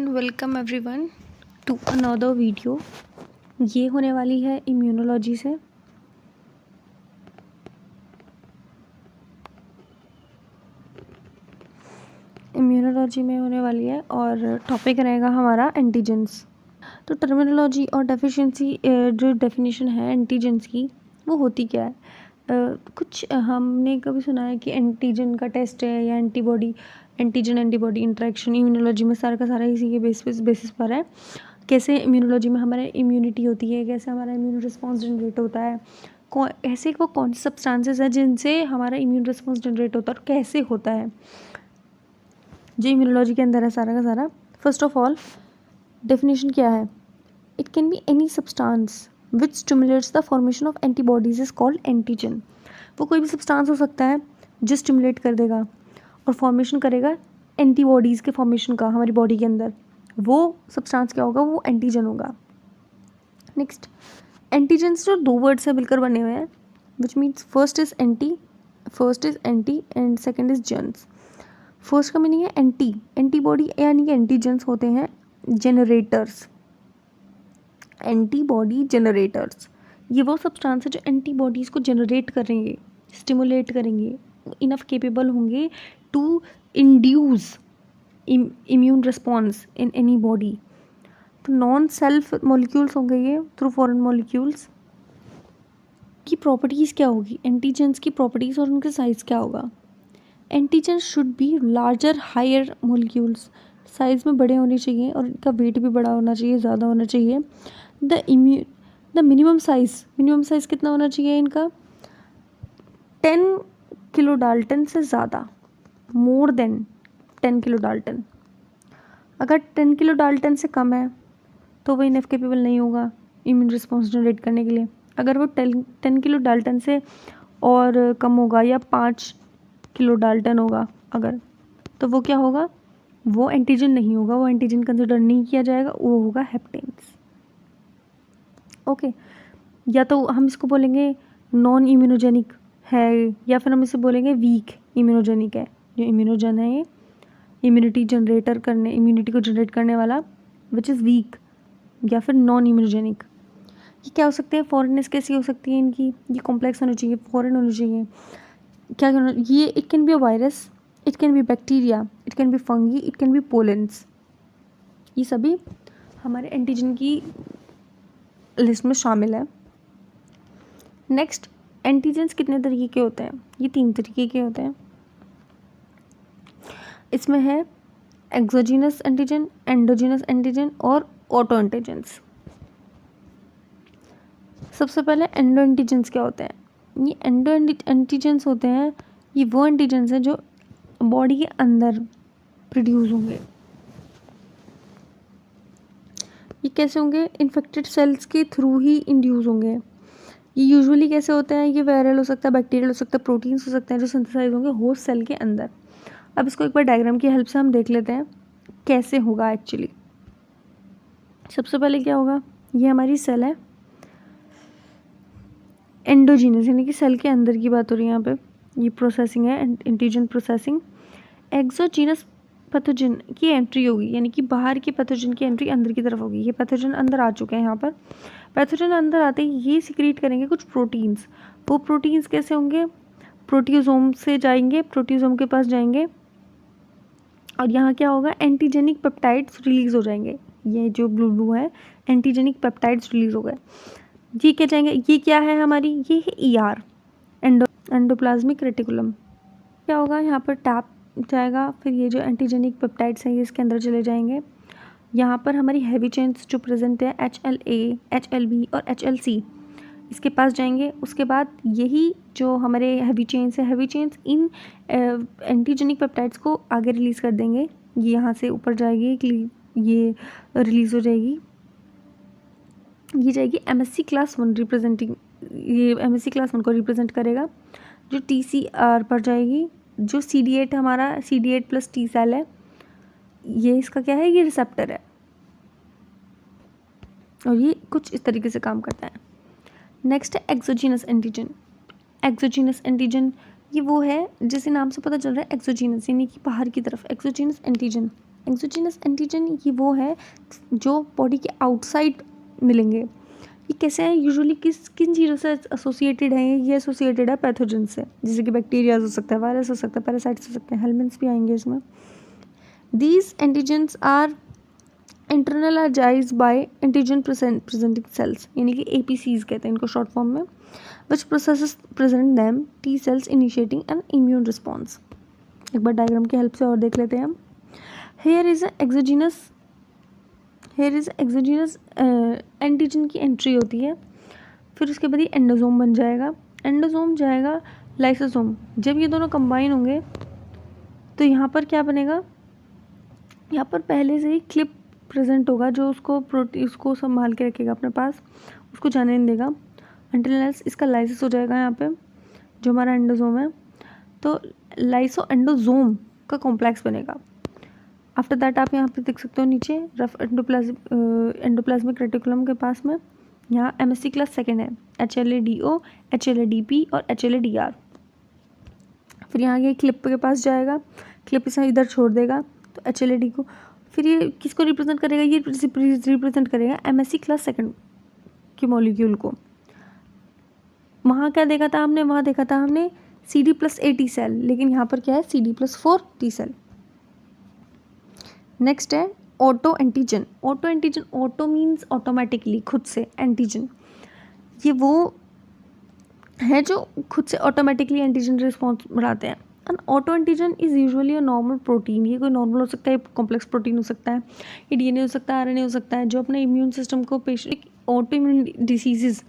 And welcome everyone to another video. ये होने वाली है इम्यूनोलॉजी से। इम्यूनोलॉजी में होने वाली है और टॉपिक रहेगा हमारा एंटीजेंस। तो टर्मिनोलॉजी और डेफिशिएंसी जो डेफिनेशन है एंटीजेंस की वो होती क्या है। कुछ हमने कभी सुना है कि एंटीजन का टेस्ट है या antibody, antigen antibody interaction immunology में सारा का सारा इसी के बेसिस पर है। कैसे इम्यूनोलॉजी में हमारे इम्यूनिटी होती है, कैसे हमारा इम्यून रिस्पॉन्स जनरेट होता है, ऐसे वो कौन से सब्सटेंसेस हैं जिनसे हमारा इम्यून रिस्पॉन्स जनरेट होता है और कैसे होता है, जो इम्यूनोलॉजी के अंदर है सारा का सारा। फर्स्ट ऑफ ऑल डेफिनेशन क्या है। It can be any substance which stimulates the formation of antibodies is called antigen. वो कोई भी सब्सटेंस हो सकता है जो स्टिमुलेट कर देगा और फॉर्मेशन करेगा एंटीबॉडीज़ के फॉर्मेशन का हमारी बॉडी के अंदर। वो सब्सटेंस क्या होगा, वो एंटीजन होगा। नेक्स्ट, एंटीजेंस जो दो वर्ड से मिलकर बने हुए हैं, which means first is anti and second is gens. First का मीनिंग है एंटी, एंटीबॉडी यानी कि एंटीजेंस होते हैं जनरेटर्स, एंटीबॉडी जनरेटर्स। ये वो सब्सटेंस है जो एंटीबॉडीज़ को जनरेट करेंगे, स्टिमुलेट करेंगे, इनफ केपेबल होंगे to induce immune response in any body. तो नॉन सेल्फ मॉलिक्यूल्स होंगे ये थ्रू फॉरेन मॉलिक्यूल्स। की प्रॉपर्टीज़ क्या होगी, एंटीजेंस की प्रॉपर्टीज़ और उनके साइज़ क्या होगा। Antigens should be larger higher molecules, size में बड़े होने चाहिए और इनका वेट भी बड़ा होना चाहिए, ज़्यादा होना चाहिए। द मिनिमम साइज़ कितना होना चाहिए इनका, 10 किलो डाल्टन से ज़्यादा, मोर देन 10 किलो डाल्टन। अगर 10 किलो डाल्टन से कम है तो वो इनफ केपेबल नहीं होगा इम्यून रिस्पॉन्स जनरेट करने के लिए। अगर वो 10 किलो डाल्टन से और कम होगा या 5 किलो डाल्टन होगा अगर, तो वो क्या होगा, वो एंटीजन नहीं होगा, वो एंटीजन कंसिडर नहीं किया जाएगा, वो होगा हेप्टेन्स। ओके, या तो हम इसको बोलेंगे नॉन इम्यूनोजेनिक है या फिर हम इसे बोलेंगे वीक इम्यूनोजेनिक है। जो इम्यूनोजन है ये इम्यूनिटी को जनरेट करने वाला, विच इज़ वीक, या फिर नॉन इम्यूनोजेनिक। ये क्या हो सकते हैं, फॉरेननेस कैसी हो सकती है इनकी, ये कॉम्प्लेक्स होनी चाहिए, फॉरेन होनी चाहिए। क्या करना ये, it can be a virus, it can be bacteria, it can be fungi, it can be pollens. ये सभी हमारे एंटीजन की लिस्ट में शामिल है। नेक्स्ट, एंटीजेंस कितने तरीके के होते हैं, ये 3 तरीके के होते हैं। इसमें है एक्सोजीनस एंटीजन, एंडोजीनस एंटीजन और ऑटो एंटीजेंस। सबसे पहले एंडो एंटीजेंस क्या होते हैं। ये एंडो एंटीजेंस होते हैं, ये वो एंटीजेंस हैं जो बॉडी के अंदर प्रोड्यूस होंगे। ये कैसे होंगे, इन्फेक्टेड सेल्स के थ्रू ही इंड्यूस होंगे। ये यूजुअली कैसे होते हैं, ये वायरल हो सकता है, बैक्टीरियल हो सकता है, प्रोटीन्स हो सकते हैं जो सिंथेसाइज होंगे होस्ट सेल के अंदर। अब इसको एक बार डायग्राम की हेल्प से हम देख लेते हैं कैसे होगा एक्चुअली। सबसे पहले क्या होगा, ये हमारी सेल है एंडोजीनस, यानी कि सेल के अंदर की बात हो रही है यहाँ पे। ये प्रोसेसिंग है एंटीजन प्रोसेसिंग। एक्सोजीनस पैथोजन की एंट्री होगी, यानी कि बाहर के पैथोजन की एंट्री अंदर की तरफ होगी। ये पैथोजन अंदर आ चुके हैं यहाँ पर। पैथोजन अंदर आते ही ये सिक्रीट करेंगे कुछ प्रोटीन्स। वो प्रोटीन्स कैसे होंगे, प्रोटियोसोम से जाएंगे, प्रोटियोसोम के पास जाएंगे और यहाँ क्या होगा, एंटीजेनिक पेप्टाइड्स रिलीज हो जाएंगे। ये जो ब्लू है एंटीजेनिक पेप्टाइड्स रिलीज हो गए। ये क्या जाएंगे, ये क्या है हमारी, ये है ER, एंडोप्लाज्मिक रेटिकुलम। क्या होगा, यहाँ पर टैप जाएगा, फिर ये जो एंटीजेनिक पेप्टाइड्स हैं ये इसके अंदर चले जाएंगे। यहाँ पर हमारी हैवी चेन्स जो प्रेजेंट है HLA, HLB और HLC इसके पास जाएंगे। उसके बाद यही जो हमारे हैवी चेन्स है, हैवी चेन्स इन एंटीजेनिक पेप्टाइड्स को आगे रिलीज़ कर देंगे। ये यहाँ से ऊपर जाएगी, ये रिलीज़ हो जाएगी, ये जाएगी MSC क्लास 1 रिप्रेजेंटिंग, ये MSC क्लास 1 को रिप्रेजेंट करेगा। जो TCR पर जाएगी, जो CD8 हमारा CD8 प्लस T सेल है, ये इसका क्या है, ये रिसेप्टर है और ये कुछ इस तरीके से काम करता है। नेक्स्ट है एक्सोजीनस एंटीजन। एक्सोजीनस एंटीजन ये वो है, जैसे नाम से पता चल रहा है एक्सोजीनस यानी कि बाहर की तरफ, एक्सोजीनस एंटीजन एक्सोजीनस एंटीजन ये वो है जो बॉडी के आउटसाइड मिलेंगे। ये कैसे हैं, यूजुअली किन चीज़ों से एसोसिएटेड हैं, ये एसोसिएटेड है पैथोजन से, जैसे कि बैक्टीरिया हो सकता है, वायरस हो सकता है, पैरासाइट्स हो सकते हैं, हेलमिन्थ्स भी आएंगे इसमें। These antigens are internalized by antigen presenting cells, यानी कि APCs कहते हैं इनको शॉर्ट फॉर्म में, which processes present them T cells initiating an immune response। एक बार डायग्राम की हेल्प से और देख लेते हैं हम। Here is exogenous एंटीजन की एंट्री होती है, फिर उसके बाद ये एंडोसोम बन जाएगा, एंडोसोम जाएगा लाइसोसोम। जब ये दोनों कंबाइन होंगे तो यहाँ पर क्या बनेगा, यहाँ पर पहले से ही क्लिप प्रेजेंट होगा जो उसको संभाल के रखेगा अपने पास, उसको जाने नहीं देगा अंटिल इसका लाइसिस हो जाएगा यहाँ पे जो हमारा एंडोसोम है, तो लाइसो एंडोसोम का कॉम्प्लेक्स बनेगा। आफ्टर दैट आप यहाँ पे देख सकते हो नीचे रफ एंडोप्लाज्मिक रेटिकुलम के पास में यहाँ MSC क्लास सेकेंड है, HLA-DO, HLA-DP और HLA-DR। फिर यहाँ ये क्लिप के पास जाएगा, क्लिप इसे इधर छोड़ देगा तो HLA-D को, फिर ये किसको रिप्रेजेंट करेगा, ये रिप्रेजेंट करेगा MSC क्लास सेकेंड के मॉलिक्यूल को। वहाँ क्या देखा था हमने, वहाँ देखा था हमने CD+A T सेल, लेकिन यहाँ पर क्या है CD+4 T सेल। नेक्स्ट है auto antigen. Auto antigen, auto means automatically, खुद से, एंटीजन ये वो है जो खुद से ऑटोमेटिकली एंटीजन रिस्पॉन्स बढ़ाते हैं। N auto antigen is usually a normal protein, ये कोई नॉर्मल हो सकता है, कॉम्प्लेक्स प्रोटीन हो सकता है, ये DNA हो सकता है, RNA हो सकता है, जो अपने इम्यून सिस्टम को पेशेंट ऑटो इम्यून डिसीजेज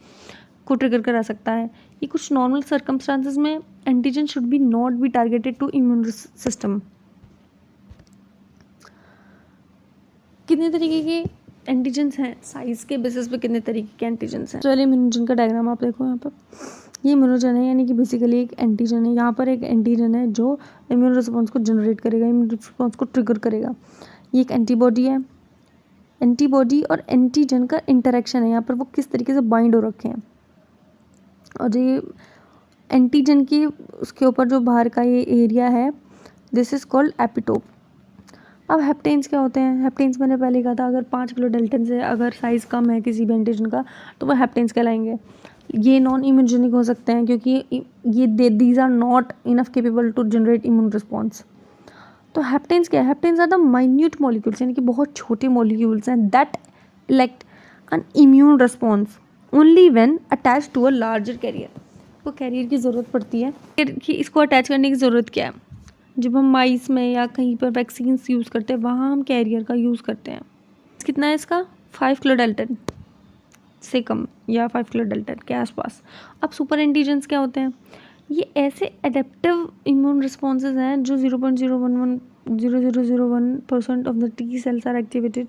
को ट्रिगर करा सकता है। ये कुछ नॉर्मल सर्कमस्टांसेस में antigen should be not be targeted to immune system. कितने तरीके के एंटीजन्स हैं, साइज के बेसिस पे कितने तरीके के एंटीजन्स हैं। चलिए इम्यूनोजन का डायग्राम आप देखो यहाँ पर, ये इम्यूनोजन है यानी कि बेसिकली एक एंटीजन है। यहाँ पर एक एंटीजन है जो इम्यून रिस्पॉन्स को जनरेट करेगा, इम्यून रिस्पॉन्स को ट्रिगर करेगा। ये एक एंटीबॉडी है, एंटीबॉडी और एंटीजन का इंटरेक्शन है, यहाँ पर वो किस तरीके से बाइंड हो रखे हैं। और ये एंटीजन की उसके ऊपर जो बाहर का ये एरिया है, दिस इज़ कॉल्ड एपिटोप। अब हेप्टेन्स क्या होते हैं, हेप्टेन्स मैंने पहले कहा था, अगर 5 किलो डेल्टन से अगर साइज़ कम है किसी भी एंटीजन का तो वो हेप्टेन्स कहलाएंगे। ये नॉन इम्यूनोजेनिक हो सकते हैं क्योंकि ये these are not enough capable to generate immune response. तो हेप्टेन्स क्या है, haptens are the minute molecules, यानी कि बहुत छोटे मॉलिक्यूल्स हैं that elicit an immune response only when attach to a larger carrier. को कैरियर की ज़रूरत पड़ती है कि इसको अटैच करने की ज़रूरत क्या है, जब हम माइस में या कहीं पर वैक्सीन्स यूज़ करते हैं वहाँ हम कैरियर का यूज़ करते हैं। कितना है इसका, 5 किलो डेल्टन से कम या 5 किलो डेल्टन के आसपास। अब सुपर एंटीजन्स क्या होते हैं, ये ऐसे एडेप्टिव इम्यून रिस्पॉन्सेज हैं जो 0.0001% of the T cells are activated.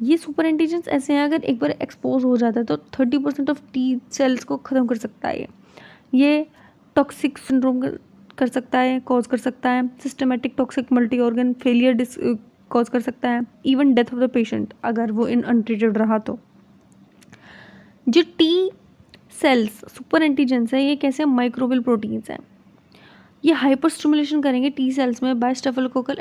ये सुपर एंटीजन्स ऐसे हैं अगर एक बार एक्सपोज हो जाता है तो 30% ऑफ T सेल्स को ख़त्म कर सकता है। ये टॉक्सिक सिंड्रोम कर सकता है, कॉज कर सकता है, systematic toxic multi organ failure cause कर सकता है, even death of the patient अगर वो अनट्रीटेड रहा तो। जो T सेल्स सुपर एंटीजेंस है ये कैसे माइक्रोबियल प्रोटीन्स हैं, ये हाइपर स्टिमुलेशन करेंगे T सेल्स में by staphylococcal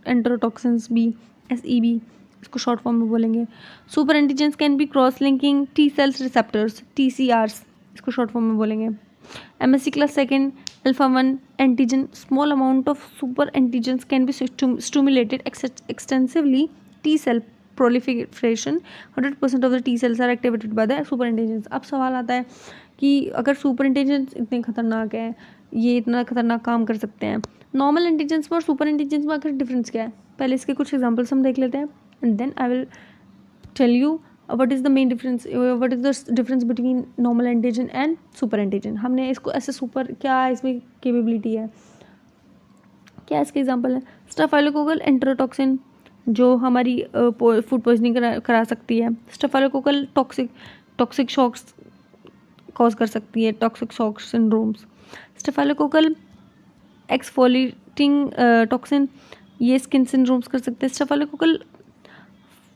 enterotoxins B, SEB इसको शॉर्ट फॉर्म में बोलेंगे। Super antigens can be cross linking T cells receptors, TCRs इसको शॉर्ट फॉर्म में बोलेंगे। MSC class second alpha-1 antigen, small amount of super antigens can be stimulated extensively T cell proliferation, 100% of the T cells are activated by the super antigens। अब सवाल आता है कि अगर super antigens इतने खतरनाक हैं, ये इतना खतरनाक काम कर सकते हैं, नॉर्मल एंटीजेंस में और सुपर एंटीजेंस में आखिर डिफरेंस क्या है, पहले इसके कुछ एग्जांपल्स हम देख लेते हैं and then I will tell you what is the main difference, what is the difference between normal antigen and super antigen। हमने इसको ऐसे सुपर, क्या इसमें कैपेबिलिटी है, क्या इसके एग्जांपल है, स्टेफाइलोकोकल एंटेरोटॉक्सिन जो हमारी फूड पॉइजनिंग करा सकती है, स्टेफाइलोकोकल टॉक्सिक शॉक्स कॉज कर सकती है, toxic shock syndromes, staphylococcal exfoliating toxin ये स्किन सिंड्रोम्स कर सकते हैं, स्टेफाइलोकोकल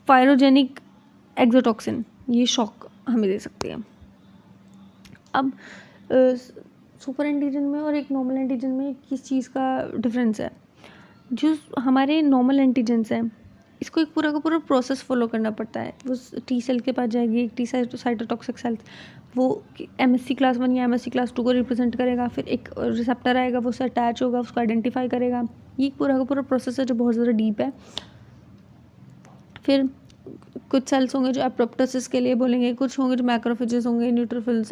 फायरोजेनिक एक्सोटॉक्सिन ये शॉक हमें दे सकती है। अब सुपर एंटीजन में और एक नॉर्मल एंटीजन में किस चीज़ का डिफरेंस है, जो हमारे नॉर्मल एंटीजेंस हैं, इसको एक पूरा का पूरा प्रोसेस फॉलो करना पड़ता है। वो टी सेल के पास जाएगी, एक टी साइटोटॉक्सिक सेल्स, वो MSC क्लास 1 या MSC क्लास 2 को रिप्रेजेंट करेगा, फिर एक रिसेप्टर आएगा, वो उससे अटैच होगा, उसको आइडेंटिफाई करेगा। ये पूरा का पूरा प्रोसेस है जो बहुत ज़्यादा डीप है। फिर कुछ सेल्स होंगे जो एप्रोप्टोसिस के लिए बोलेंगे, कुछ होंगे जो मैक्रोफेजेस होंगे, न्यूट्रोफिल्स,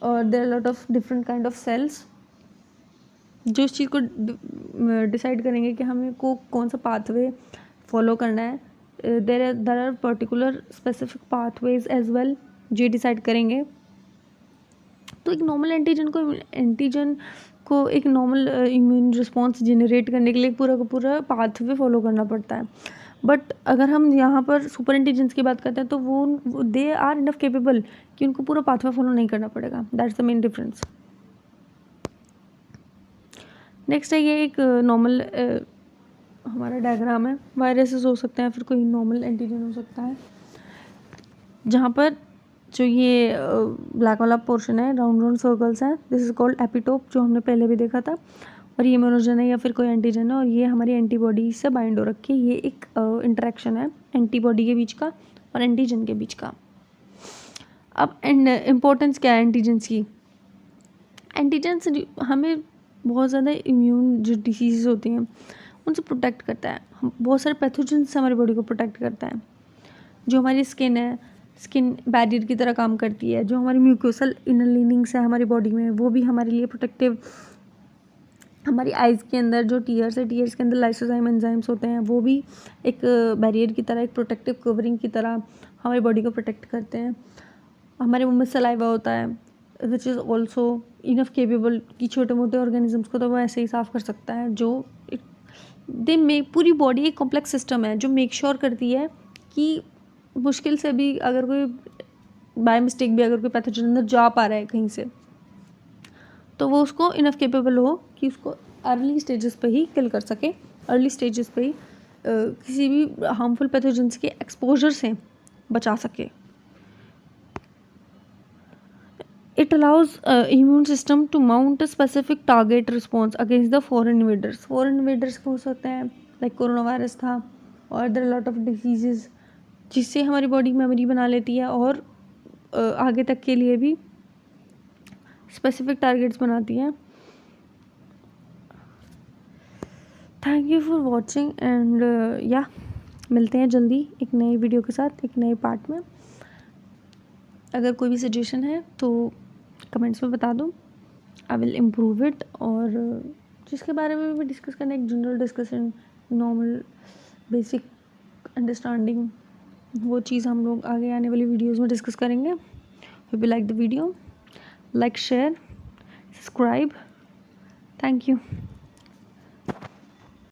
और there are lot of different kind of cells जो इस चीज़ को डिसाइड करेंगे कि हमें को कौन सा पाथवे फॉलो करना है। There are particular specific pathways as well जो डिसाइड करेंगे। तो एक नॉर्मल एंटीजन को एक नॉर्मल इम्यून रिस्पॉन्स जनरेट करने के लिए पूरा का पूरा पाथवे फॉलो करना पड़ता है। बट अगर हम यहाँ पर सुपर एंटीजेंस की बात करते हैं तो वो दे आर इनफ केपेबल कि उनको पूरा पाथवे फॉलो नहीं करना पड़ेगा। That's the main difference. Next है ये एक नॉर्मल हमारा डायग्राम है। वायरसेस हो सकते हैं, फिर कोई नॉर्मल एंटीजन हो सकता है, जहाँ पर जो ये ब्लैक वाला पोर्शन है, राउंड सर्कल्स हैं, दिस इज कॉल्ड एपिटोप, जो हमने पहले भी देखा था। और ये इम्यूनोजन है या फिर कोई एंटीजन है, और ये हमारी एंटीबॉडी से बाइंड हो रखी है। ये एक इंटरेक्शन है एंटीबॉडी के बीच का और एंटीजन के बीच का। अब इम्पोर्टेंस क्या है एंटीजन्स की? एंटीजन्स हमें बहुत ज़्यादा इम्यून जो डिसीज़ होती हैं उनसे प्रोटेक्ट करता है। हम बहुत सारे पैथोजन से हमारी बॉडी को प्रोटेक्ट करता है। जो हमारी स्किन है, स्किन बैरियर की तरह काम करती है। जो हमारी म्यूकोसल इनर लीनिंग्स है हमारी बॉडी में, वो भी हमारे लिए प्रोटेक्टिव। हमारी आइज़ के अंदर जो टीयर्स है, टीयर्स के अंदर लाइसोजाइम एंजाइम्स होते हैं, वो भी एक बैरियर की तरह, एक प्रोटेक्टिव कवरिंग की तरह हमारी बॉडी को प्रोटेक्ट करते हैं। हमारे मुंह में सलाइवा होता है which is also enough capable कि छोटे मोटे ऑर्गेनिजम्स को तो वो ऐसे ही साफ़ कर सकता है। जो दे मेक, पूरी बॉडी एक कॉम्प्लेक्स सिस्टम है जो मेक श्योर करती है कि मुश्किल से भी अगर कोई बाय मिस्टेक भी अगर कोई पैथोजन अंदर जा पा रहा है कहीं से, तो वो उसको इनफ केपेबल हो कि उसको अर्ली स्टेजेस पे ही किल कर सके, अर्ली स्टेजेस पे ही किसी भी हार्मफुल पैथोजन्स के एक्सपोजर से बचा सके। It allows immune system to mount a specific target response against the foreign invaders. Foreign invaders हो सकते हैं, लाइक कोरोना वायरस था, और देयर लॉट ऑफ डिजीजेज जिससे हमारी बॉडी मेमोरी बना लेती है और आगे तक के लिए भी स्पेसिफिक टारगेट्स बनाती है। Thank you for watching and या मिलते हैं जल्दी एक नई वीडियो के साथ, एक नए पार्ट में। अगर कोई भी सजेशन है तो कमेंट्स में बता दो, आई विल इम्प्रूव इट। और जिसके बारे में भी डिस्कस करना, एक general discussion, normal basic understanding, वो चीज़ हम लोग आगे आने वाली वीडियोस में डिस्कस करेंगे। If you like the video, like, share, subscribe. Thank you.